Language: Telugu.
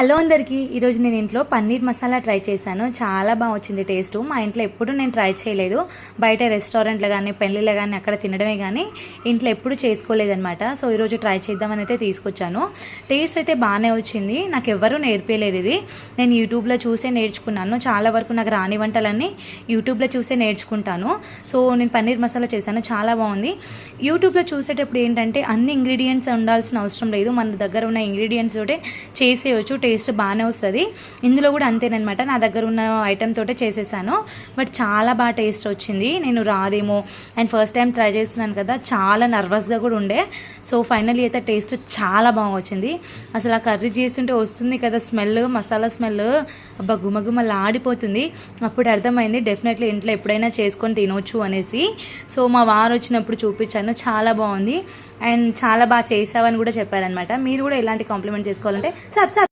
హలో అందరికీ, ఈరోజు నేను ఇంట్లో పన్నీర్ మసాలా ట్రై చేశాను. చాలా బాగా వచ్చింది టేస్ట్. మా ఇంట్లో ఎప్పుడు నేను ట్రై చేయలేదు. బయట రెస్టారెంట్లో కానీ పెళ్ళిళ్ళు కానీ అక్కడ తినడమే కానీ ఇంట్లో ఎప్పుడు చేసుకోలేదన్నమాట. సో ఈరోజు ట్రై చేద్దామని అయితే తీసుకొచ్చాను. టేస్ట్ అయితే బాగానే వచ్చింది. నాకు ఎవ్వరూ నేర్పించలేదు. ఇది నేను యూట్యూబ్లో చూసే నేర్చుకున్నాను. చాలా వరకు నాకు రాని వంటలన్నీ యూట్యూబ్లో చూసే నేర్చుకుంటాను. సో నేను పన్నీర్ మసాలా చేశాను, చాలా బాగుంది. యూట్యూబ్లో చూసేటప్పుడు ఏంటంటే అన్ని ఇంగ్రీడియంట్స్ ఉండాల్సిన అవసరం లేదు. మన దగ్గర ఉన్న ఇంగ్రీడియంట్స్ తోటే చేసేయచ్చు. టేస్ట్ బాగానే వస్తుంది. ఇందులో కూడా అంతేనమాట. నా దగ్గర ఉన్న ఐటెం తోటే చేసేసాను. బట్ చాలా బాగా టేస్ట్ వచ్చింది. నేను రాదేమో అండ్ ఫస్ట్ టైం ట్రై చేస్తున్నాను కదా, చాలా నర్వస్గా కూడా ఉండే. సో ఫైనల్లీ అయితే టేస్ట్ చాలా బాగా వచ్చింది. అసలు ఆ కర్రీ చేస్తుంటే వస్తుంది కదా స్మెల్, మసాలా స్మెల్, అబ్బా గుమగుమలా ఆడిపోతుంది. అప్పుడు అర్థమైంది డెఫినెట్లీ ఇంట్లో ఎప్పుడైనా చేసుకొని తినవచ్చు అనేసి. సో మా వారు వచ్చినప్పుడు చూపించాను, చాలా బాగుంది అండ్ చాలా బాగా చేసావని కూడా చెప్పారనమాట. మీరు కూడా ఇలాంటి కాంప్లిమెంట్ చేసుకోవాలంటే